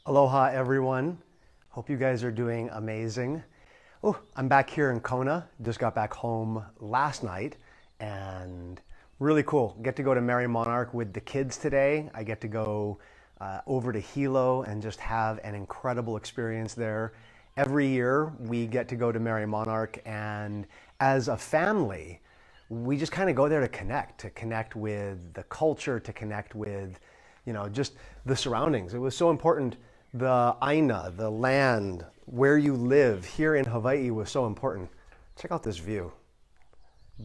Aloha everyone. Hope you guys are doing amazing. Oh, I'm back here in Kona. Just got back home last night and really cool. Get to go to Merry Monarch with the kids today. I get to go over to Hilo and just have an incredible experience there. Every year we get to go to Merry Monarch, and as a family, we just kind of go there to connect with the culture, to connect with, just the surroundings. It was so important. The aina, the land, where you live here in Hawaii was so important. Check out this view.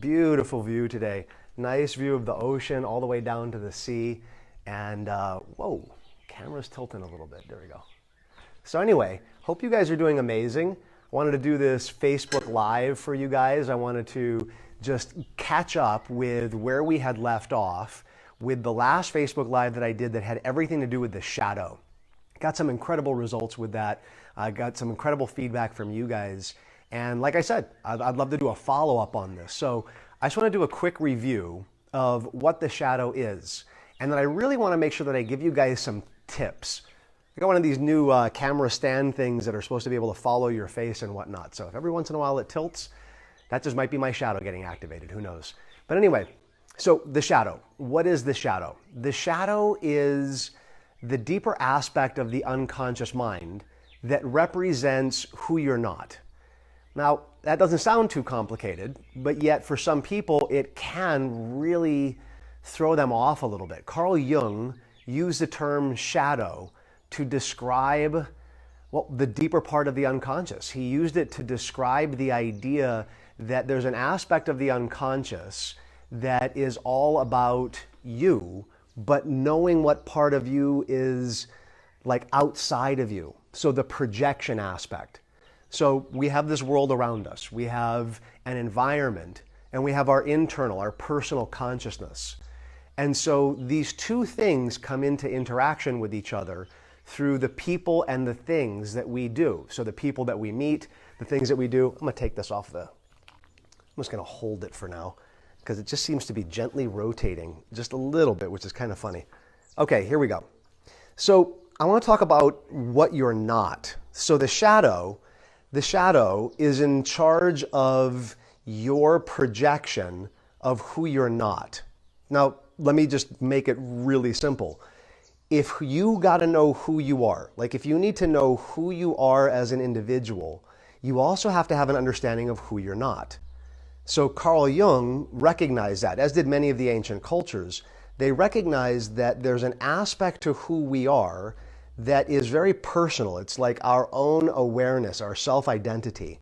Beautiful view today. Nice view of the ocean all the way down to the sea. And whoa, camera's tilting a little bit. There we go. So anyway, hope you guys are doing amazing. I wanted to do this Facebook Live for you guys. I wanted to just catch up with where we had left off with the last Facebook Live that I did that had everything to do with the shadow. Got some incredible results with that. I got some incredible feedback from you guys. And like I said, I'd love to do a follow-up on this. So I just want to do a quick review of what the shadow is. And then I really want to make sure that I give you guys some tips. I got one of these new camera stand things that are supposed to be able to follow your face and whatnot. So if every once in a while it tilts, that just might be my shadow getting activated. Who knows? But anyway, so the shadow. What is the shadow? The shadow is the deeper aspect of the unconscious mind that represents who you're not. Now, that doesn't sound too complicated, but yet for some people, it can really throw them off a little bit. Carl Jung used the term shadow to describe, well, the deeper part of the unconscious. He used it to describe the idea that there's an aspect of the unconscious that is all about you, but knowing what part of you is like outside of you. So the projection aspect. So we have this world around us. We have an environment, and we have our internal, our personal consciousness. And so these two things come into interaction with each other through the people and the things that we do. So the people that we meet, the things that we do. I'm gonna take this off I'm just gonna hold it for now, because it just seems to be gently rotating just a little bit, which is kind of funny. Okay, here we go. So I want to talk about what you're not. So the shadow is in charge of your projection of who you're not. Now, let me just make it really simple. If you got to know who you are, like if you need to know who you are as an individual, you also have to have an understanding of who you're not. So Carl Jung recognized that, as did many of the ancient cultures. They recognized that there's an aspect to who we are that is very personal. It's like our own awareness, our self-identity.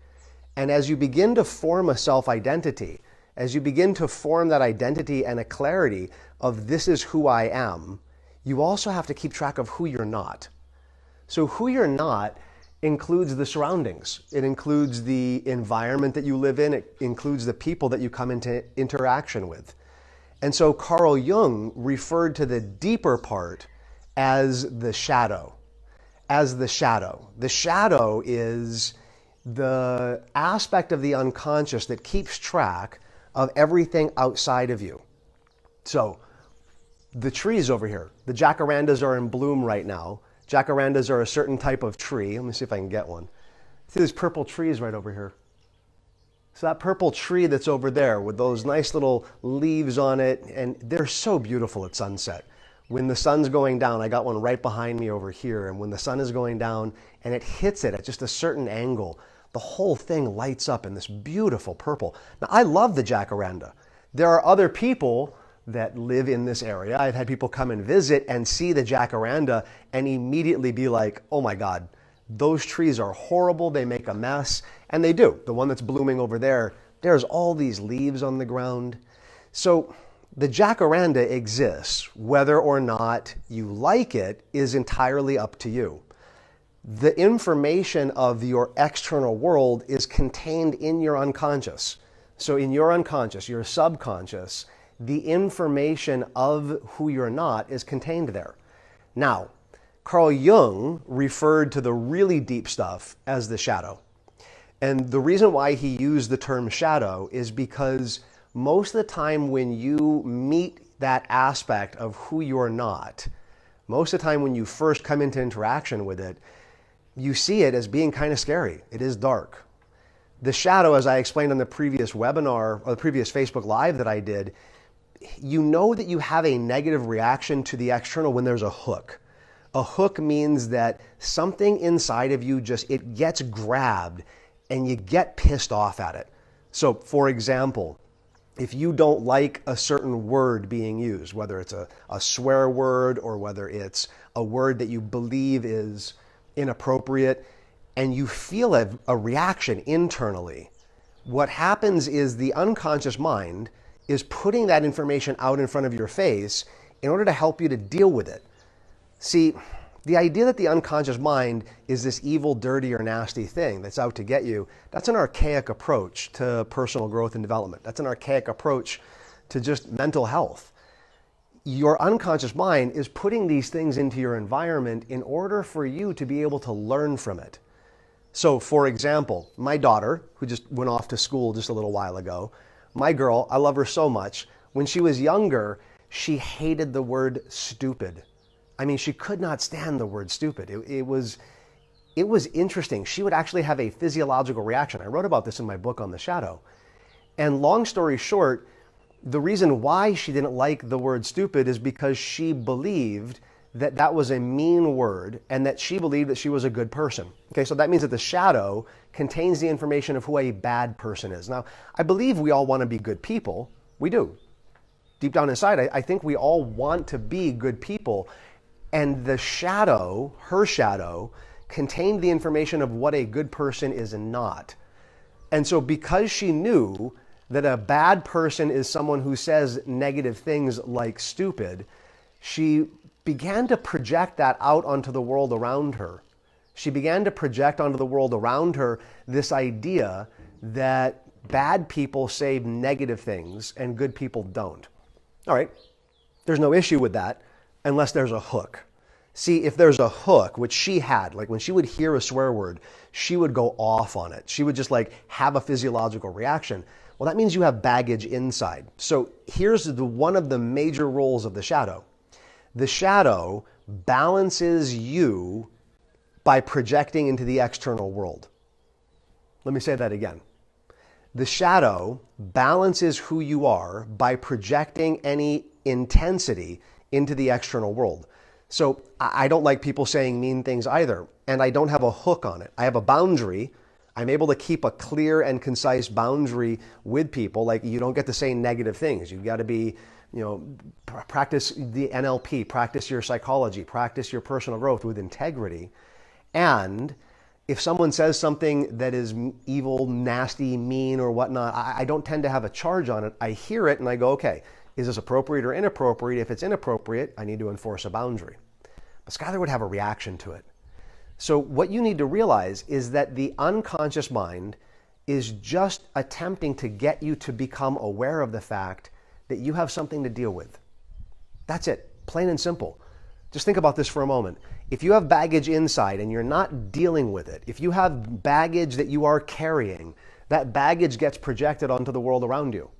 And as you begin to form a self-identity, as you begin to form that identity and a clarity of this is who I am, you also have to keep track of who you're not. So who you're not includes the surroundings. It includes the environment that you live in. It includes the people that you come into interaction with. And so Carl Jung referred to the deeper part as the shadow. As the shadow. The shadow is the aspect of the unconscious that keeps track of everything outside of you. So the trees over here, the jacarandas are in bloom right now. Jacarandas are a certain type of tree. Let me see if I can get one. See these purple trees right over here. So that purple tree that's over there with those nice little leaves on it, and they're so beautiful at sunset. When the sun's going down, I got one right behind me over here, and when the sun is going down and it hits it at just a certain angle, the whole thing lights up in this beautiful purple. Now, I love the jacaranda. There are other people that live in this area. I've had people come and visit and see the jacaranda and immediately be like, oh my God, those trees are horrible, they make a mess. And they do. The one that's blooming over there, there's all these leaves on the ground. So the jacaranda exists. Whether or not you like it is entirely up to you. The information of your external world is contained in your unconscious. So in your unconscious, your subconscious, the information of who you're not is contained there. Now, Carl Jung referred to the really deep stuff as the shadow. And the reason why he used the term shadow is because most of the time when you meet that aspect of who you're not, Most of the time when you first come into interaction with it, you see it as being kind of scary. It is dark. The shadow, as I explained on the previous webinar or the previous Facebook Live that I did, you know that you have a negative reaction to the external when there's a hook. A hook means that something inside of you it gets grabbed and you get pissed off at it. So for example, if you don't like a certain word being used, whether it's a swear word or whether it's a word that you believe is inappropriate, and you feel a reaction internally, what happens is the unconscious mind is putting that information out in front of your face in order to help you to deal with it. See, the idea that the unconscious mind is this evil, dirty, or nasty thing that's out to get you, that's an archaic approach to personal growth and development. That's an archaic approach to just mental health. Your unconscious mind is putting these things into your environment in order for you to be able to learn from it. So, for example, my daughter, who just went off to school just a little while ago, my girl, I love her so much. When she was younger, she hated the word stupid. I mean, she could not stand the word stupid. It was interesting. She would actually have a physiological reaction. I wrote about this in my book on the shadow. And long story short, the reason why she didn't like the word stupid is because she believed that that was a mean word and that she believed that she was a good person. Okay, so that means that the shadow contains the information of who a bad person is. Now, I believe we all want to be good people. We do. Deep down inside, I think we all want to be good people. And the shadow, her shadow, contained the information of what a good person is not. And so because she knew that a bad person is someone who says negative things like stupid, she began to project that out onto the world around her. She began to project onto the world around her this idea that bad people say negative things and good people don't. All right, there's no issue with that unless there's a hook. See, if there's a hook, which she had, like when she would hear a swear word, she would go off on it. She would just like have a physiological reaction. Well, that means you have baggage inside. So here's one of the major roles of the shadow. The shadow balances you by projecting into the external world. Let me say that again. The shadow balances who you are by projecting any intensity into the external world. So I don't like people saying mean things either, and I don't have a hook on it. I have a boundary. I'm able to keep a clear and concise boundary with people. Like, you don't get to say negative things. You've got to be, practice the NLP, practice your psychology, practice your personal growth with integrity. And if someone says something that is evil, nasty, mean, or whatnot, I don't tend to have a charge on it. I hear it and I go, okay, is this appropriate or inappropriate? If it's inappropriate, I need to enforce a boundary. But Skylar would have a reaction to it. So what you need to realize is that the unconscious mind is just attempting to get you to become aware of the fact that you have something to deal with. That's it, plain and simple. Just think about this for a moment. If you have baggage inside and you're not dealing with it, if you have baggage that you are carrying, that baggage gets projected onto the world around you.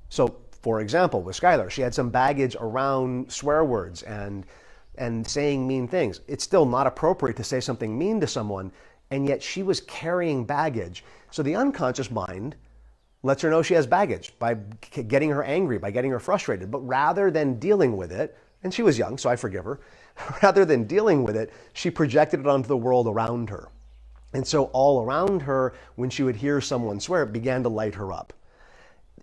So, for example, with Skylar, she had some baggage around swear words and saying mean things. It's still not appropriate to say something mean to someone, and yet she was carrying baggage. So the unconscious mind lets her know she has baggage by getting her angry, by getting her frustrated. But rather than dealing with it, and she was young, so I forgive her, rather than dealing with it, she projected it onto the world around her. And so all around her, when she would hear someone swear, it began to light her up.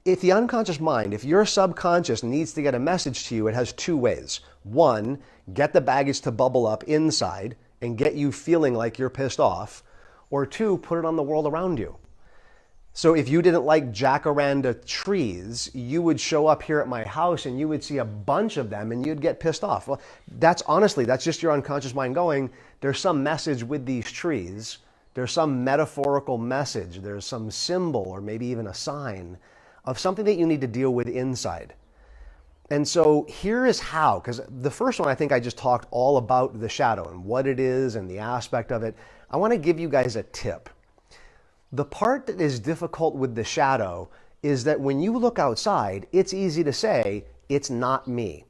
If the unconscious mind, if your subconscious needs to get a message to you, it has two ways. One, get the baggage to bubble up inside and get you feeling like you're pissed off. Or two, put it on the world around you. So if you didn't like jacaranda trees, you would show up here at my house and you would see a bunch of them and you'd get pissed off. Well, that's just your unconscious mind going, there's some message with these trees. There's some metaphorical message. There's some symbol or maybe even a sign of something that you need to deal with inside. And so here is how, because the first one I think I just talked all about the shadow and what it is and the aspect of it. I want to give you guys a tip. The part that is difficult with the shadow is that when you look outside, it's easy to say, it's not me.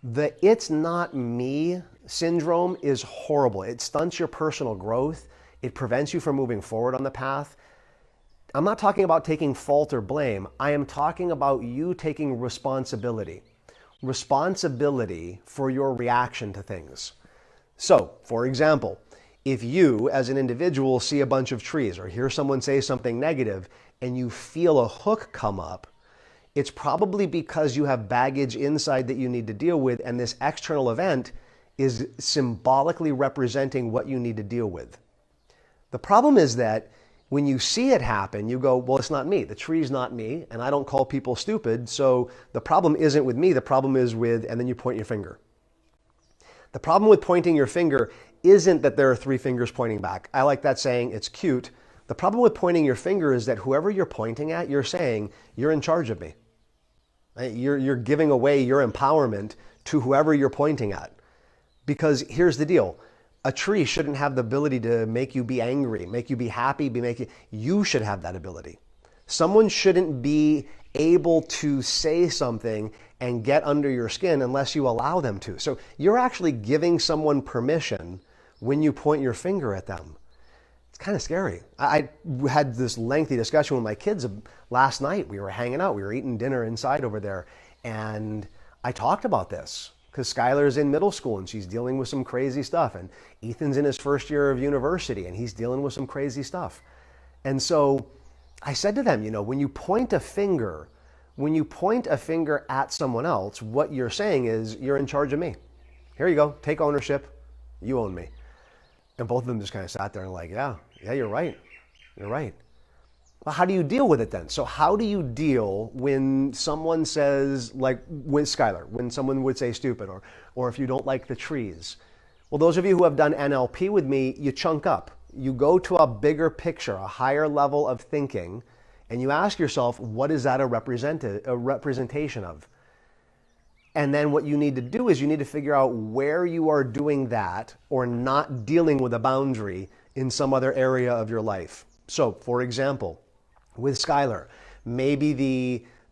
The "it's not me" syndrome is horrible. It stunts your personal growth. It prevents you from moving forward on the path. I'm not talking about taking fault or blame. I am talking about you taking responsibility. Responsibility for your reaction to things. So, for example, if you as an individual see a bunch of trees or hear someone say something negative and you feel a hook come up, it's probably because you have baggage inside that you need to deal with, and this external event is symbolically representing what you need to deal with. The problem is that when you see it happen, you go, well, it's not me. The tree's not me, and I don't call people stupid, so the problem isn't with me. The problem is with, and then you point your finger. The problem with pointing your finger isn't that there are three fingers pointing back. I like that saying. It's cute. The problem with pointing your finger is that whoever you're pointing at, you're saying, you're in charge of me. You're giving away your empowerment to whoever you're pointing at. Because here's the deal. A tree shouldn't have the ability to make you be angry, make you be happy, you should have that ability. Someone shouldn't be able to say something and get under your skin unless you allow them to. So you're actually giving someone permission when you point your finger at them. It's kind of scary. I had this lengthy discussion with my kids last night. We were hanging out. We were eating dinner inside over there. And I talked about this because Skylar's in middle school and she's dealing with some crazy stuff. And Ethan's in his first year of university and he's dealing with some crazy stuff. And so I said to them, when you point a finger at someone else, what you're saying is, you're in charge of me. Here you go. Take ownership. You own me. And both of them just kind of sat there and like, yeah, you're right. You're right. Well, how do you deal with it then? So how do you deal when someone says, like with Skylar, when someone would say stupid, or if you don't like the trees? Well, those of you who have done NLP with me, you chunk up. You go to a bigger picture, a higher level of thinking, and you ask yourself, what is that a representation of? And then what you need to do is you need to figure out where you are doing that or not dealing with a boundary in some other area of your life. So, for example, with Skylar, maybe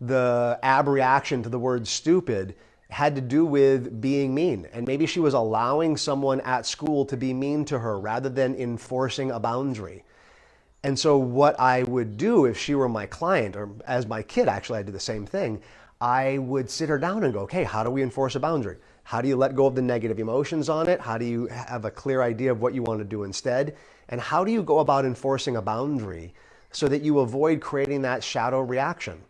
the abreaction to the word stupid had to do with being mean. And maybe she was allowing someone at school to be mean to her rather than enforcing a boundary. And so what I would do if she were my client, or as my kid, actually, I did the same thing. I would sit her down and go, okay, how do we enforce a boundary? How do you let go of the negative emotions on it? How do you have a clear idea of what you want to do instead? And how do you go about enforcing a boundary so that you avoid creating that shadow reaction?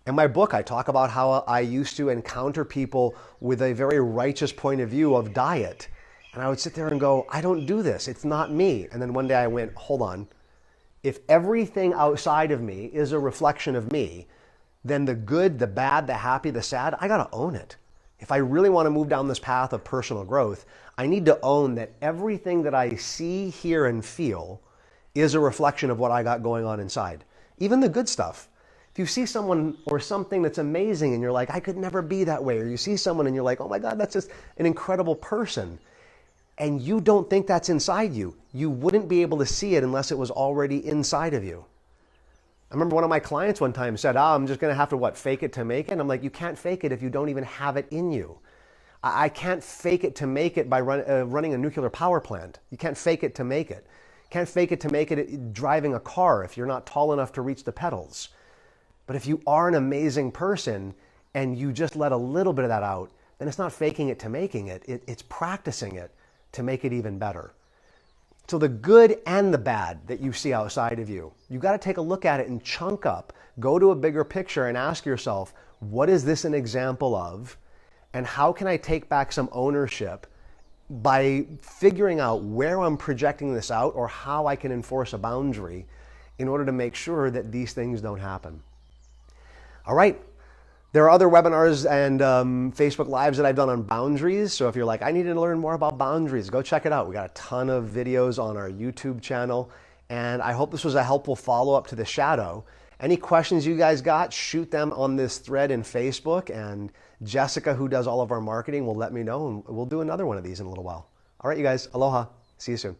In my book, I talk about how I used to encounter people with a very righteous point of view of diet. And I would sit there and go, I don't do this. It's not me. And then one day I went, hold on. If everything outside of me is a reflection of me, then the good, the bad, the happy, the sad, I got to own it. If I really want to move down this path of personal growth, I need to own that everything that I see, hear, and feel is a reflection of what I got going on inside. Even the good stuff. If you see someone or something that's amazing and you're like, I could never be that way, or you see someone and you're like, oh my God, that's just an incredible person, and you don't think that's inside you, you wouldn't be able to see it unless it was already inside of you. I remember one of my clients one time said, I'm just going to have to, fake it to make it? And I'm like, you can't fake it if you don't even have it in you. I can't fake it to make it by running a nuclear power plant. You can't fake it to make it. You can't fake it to make it driving a car if you're not tall enough to reach the pedals. But if you are an amazing person and you just let a little bit of that out, then it's not faking it to making it. It's practicing it to make it even better. So the good and the bad that you see outside of you, you got to take a look at it and chunk up, go to a bigger picture and ask yourself, what is this an example of? And how can I take back some ownership by figuring out where I'm projecting this out or how I can enforce a boundary in order to make sure that these things don't happen. All right. There are other webinars and Facebook Lives that I've done on boundaries. So if you're like, I need to learn more about boundaries, go check it out. We got a ton of videos on our YouTube channel. And I hope this was a helpful follow-up to the shadow. Any questions you guys got, shoot them on this thread in Facebook. And Jessica, who does all of our marketing, will let me know. And we'll do another one of these in a little while. All right, you guys. Aloha. See you soon.